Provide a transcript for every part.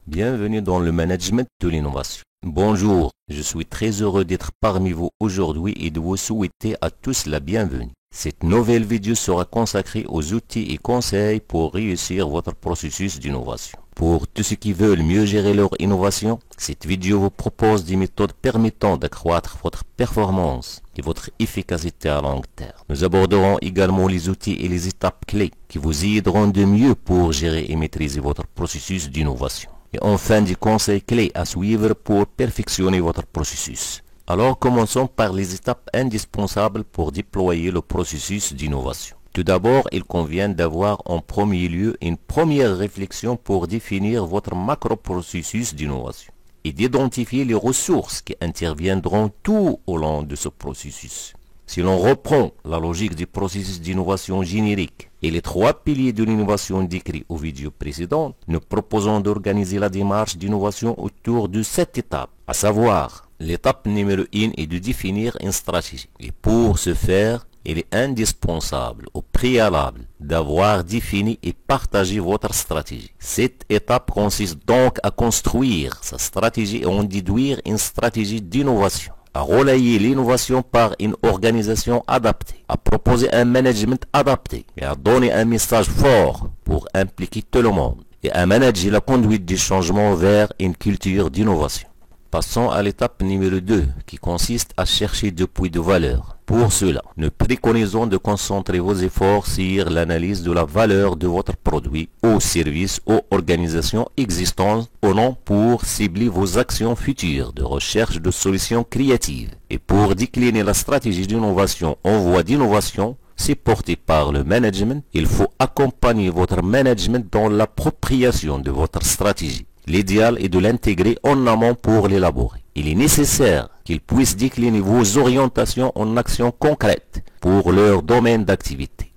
Bienvenue dans le management de l'innovation. Bonjour, je suis très heureux d'être parmi vous aujourd'hui et de vous souhaiter à tous la bienvenue. Cette nouvelle vidéo sera consacrée aux outils et conseils pour réussir votre processus d'innovation. Pour tous ceux qui veulent mieux gérer leur innovation, cette vidéo vous propose des méthodes permettant d'accroître votre performance et votre efficacité à long terme. Nous aborderons également les outils et les étapes clés qui vous aideront de mieux pour gérer et maîtriser votre processus d'innovation. Et enfin des conseils clés à suivre pour perfectionner votre processus. Alors commençons par les étapes indispensables pour déployer le processus d'innovation. Tout d'abord, il convient d'avoir en premier lieu une première réflexion pour définir votre macro-processus d'innovation et d'identifier les ressources qui interviendront tout au long de ce processus. Si l'on reprend la logique du processus d'innovation générique et les trois piliers de l'innovation décrits aux vidéos précédentes, nous proposons d'organiser la démarche d'innovation autour de 7 étapes, à savoir, l'étape numéro 1 est de définir une stratégie. Et pour ce faire, il est indispensable, au préalable, d'avoir défini et partagé votre stratégie. Cette étape consiste donc à construire sa stratégie et en déduire une stratégie d'innovation, à relayer l'innovation par une organisation adaptée, à proposer un management adapté et à donner un message fort pour impliquer tout le monde et à manager la conduite du changement vers une culture d'innovation. Passons à l'étape numéro 2 qui consiste à chercher deux puits de valeur. Pour cela, nous préconisons de concentrer vos efforts sur l'analyse de la valeur de votre produit ou service ou organisation existante ou non pour cibler vos actions futures de recherche de solutions créatives. Et pour décliner la stratégie d'innovation en voie d'innovation, supportée par le management, il faut accompagner votre management dans l'appropriation de votre stratégie. L'idéal est de l'intégrer en amont pour l'élaborer. Il est nécessaire qu'ils puissent décliner vos orientations en actions concrètes pour leur domaine d'activité.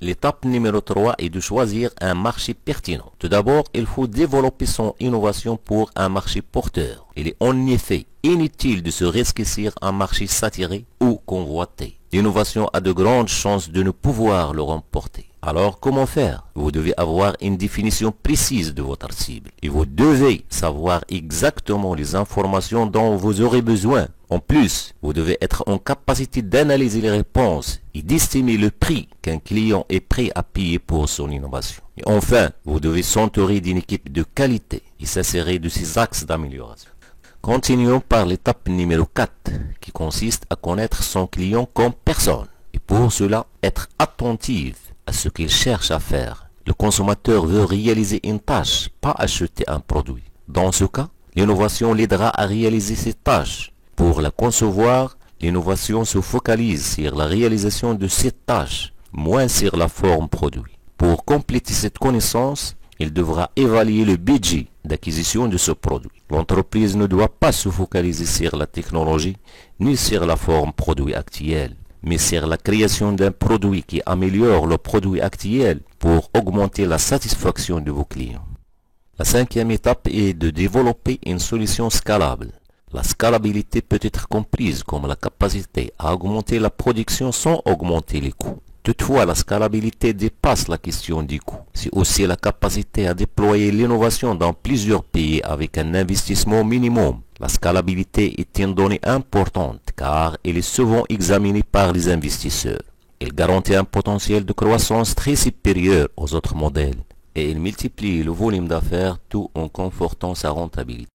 L'étape numéro 3 est de choisir un marché pertinent. Tout d'abord, il faut développer son innovation pour un marché porteur. Il est en effet inutile de se risquer sur un marché saturé ou convoité. L'innovation a de grandes chances de ne pouvoir le remporter. Alors comment faire? Vous devez avoir une définition précise de votre cible et vous devez savoir exactement les informations dont vous aurez besoin. En plus, vous devez être en capacité d'analyser les réponses et d'estimer le prix qu'un client est prêt à payer pour son innovation. Et enfin, vous devez s'entourer d'une équipe de qualité et s'assurer de ses axes d'amélioration. Continuons par l'étape numéro 4 qui consiste à connaître son client comme personne et pour cela être attentif à ce qu'il cherche à faire. Le consommateur veut réaliser une tâche, pas acheter un produit. Dans ce cas, l'innovation l'aidera à réaliser cette tâche. Pour la concevoir, l'innovation se focalise sur la réalisation de cette tâche, moins sur la forme produit. Pour compléter cette connaissance, il devra évaluer le budget d'acquisition de ce produit. L'entreprise ne doit pas se focaliser sur la technologie ni sur la forme produit actuelle, mais sur la création d'un produit qui améliore le produit actuel pour augmenter la satisfaction de vos clients. La cinquième étape est de développer une solution scalable. La scalabilité peut être comprise comme la capacité à augmenter la production sans augmenter les coûts. Toutefois, la scalabilité dépasse la question du coût. C'est aussi la capacité à déployer l'innovation dans plusieurs pays avec un investissement minimum. La scalabilité est une donnée importante car elle est souvent examinée par les investisseurs. Elle garantit un potentiel de croissance très supérieur aux autres modèles et elle multiplie le volume d'affaires tout en confortant sa rentabilité.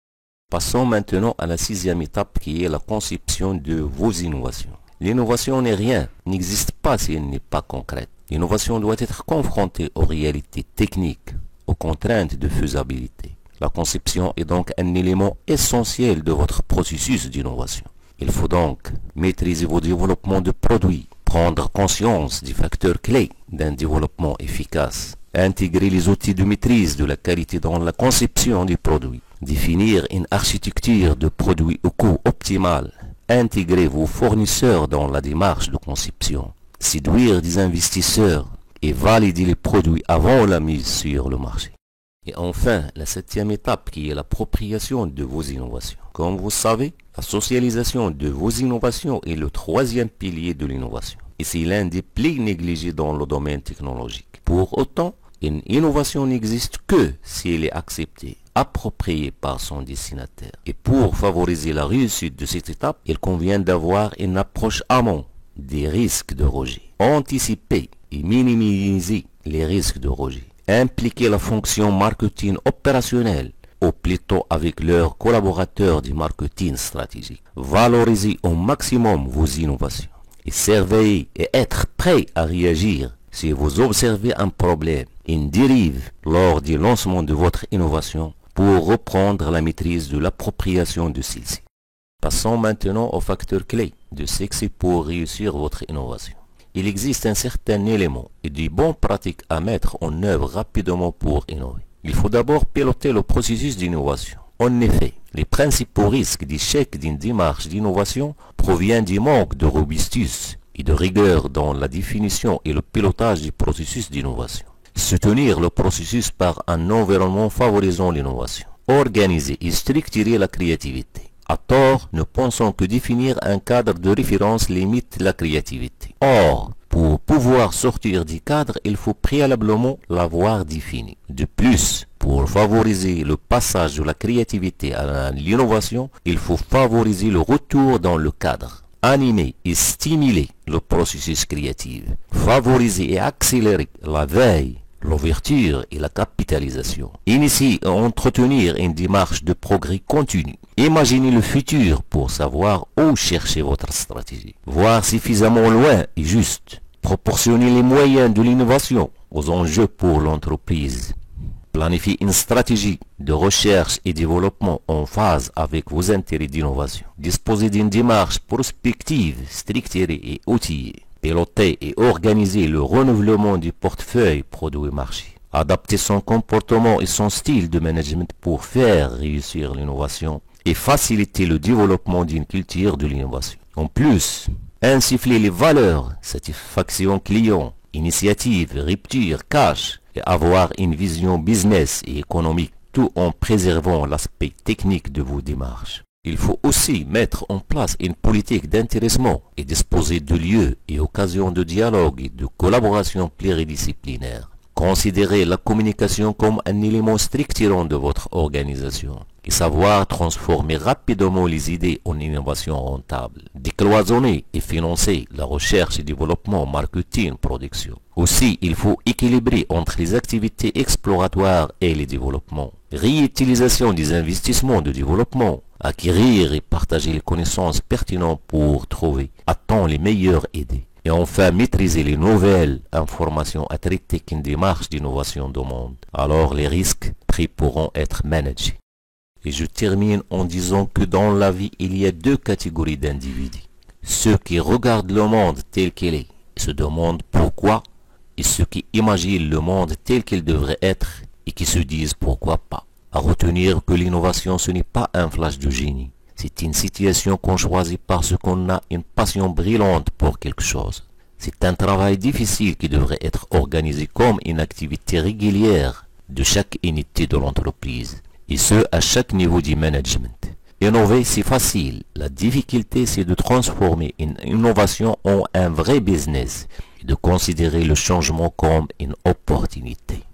Passons maintenant à la sixième étape qui est la conception de vos innovations. L'innovation n'est rien, n'existe pas si elle n'est pas concrète. L'innovation doit être confrontée aux réalités techniques, aux contraintes de faisabilité. La conception est donc un élément essentiel de votre processus d'innovation. Il faut donc maîtriser vos développements de produits, prendre conscience des facteurs clés d'un développement efficace, intégrer les outils de maîtrise de la qualité dans la conception du produit, définir une architecture de produits au coût optimal, intégrer vos fournisseurs dans la démarche de conception, séduire des investisseurs et valider les produits avant la mise sur le marché. Et enfin, la septième étape qui est l'appropriation de vos innovations. Comme vous savez, la socialisation de vos innovations est le troisième pilier de l'innovation. Et c'est l'un des plus négligés dans le domaine technologique. Pour autant, Une innovation n'existe que si elle est acceptée, appropriée par son destinataire. Et pour favoriser la réussite de cette étape, il convient d'avoir une approche amont des risques de rejet. Anticiper et minimiser les risques de rejet. Impliquer la fonction marketing opérationnelle, ou plutôt avec leurs collaborateurs du marketing stratégique. Valoriser au maximum vos innovations. Et surveiller et être prêt à réagir si vous observez un problème, une dérive lors du lancement de votre innovation pour reprendre la maîtrise de l'appropriation de celle-ci. Passons maintenant aux facteurs clés de succès pour réussir votre innovation. Il existe un certain élément et des bonnes pratiques à mettre en œuvre rapidement pour innover. Il faut d'abord piloter le processus d'innovation. En effet, les principaux risques d'échec d'une démarche d'innovation proviennent du manque de robustesse et de rigueur dans la définition et le pilotage du processus d'innovation. Soutenir le processus par un environnement favorisant l'innovation. Organiser et structurer la créativité. À tort, nous pensons que définir un cadre de référence limite la créativité. Or, pour pouvoir sortir du cadre, il faut préalablement l'avoir défini. De plus, pour favoriser le passage de la créativité à l'innovation, il faut favoriser le retour dans le cadre. Animer et stimuler le processus créatif. Favoriser et accélérer la veille, l'ouverture et la capitalisation. Initier et entretenir une démarche de progrès continu. Imaginez le futur pour savoir où chercher votre stratégie. Voir suffisamment loin et juste. Proportionner les moyens de l'innovation aux enjeux pour l'entreprise. Planifier une stratégie de recherche et développement en phase avec vos intérêts d'innovation. Disposer d'une démarche prospective, structurée et outillée. Piloter et organiser le renouvellement du portefeuille produit-marché. Adapter son comportement et son style de management pour faire réussir l'innovation et faciliter le développement d'une culture de l'innovation. En plus, insuffler les valeurs, satisfaction client, initiative, rupture, cash, et avoir une vision business et économique, tout en préservant l'aspect technique de vos démarches. Il faut aussi mettre en place une politique d'intéressement et disposer de lieux et occasions de dialogue et de collaboration pluridisciplinaire. Considérez la communication comme un élément structurant de votre organisation et savoir transformer rapidement les idées en innovation rentable. Décloisonner et financer la recherche et développement, marketing, production. Aussi, il faut équilibrer entre les activités exploratoires et les développements. Réutilisation des investissements de développement. Acquérir et partager les connaissances pertinentes pour trouver à temps les meilleures idées. Et enfin, maîtriser les nouvelles informations à traiter qu'une démarche d'innovation demande. Alors les risques pris pourront être managés. Et je termine en disant que dans la vie, il y a deux catégories d'individus. Ceux qui regardent le monde tel qu'il est et se demandent pourquoi, et ceux qui imaginent le monde tel qu'il devrait être et qui se disent pourquoi pas. À retenir que l'innovation, ce n'est pas un flash de génie. C'est une situation qu'on choisit parce qu'on a une passion brillante pour quelque chose. C'est un travail difficile qui devrait être organisé comme une activité régulière de chaque unité de l'entreprise, et ce à chaque niveau du management. Innover, c'est facile. La difficulté, c'est de transformer une innovation en un vrai business et de considérer le changement comme une opportunité.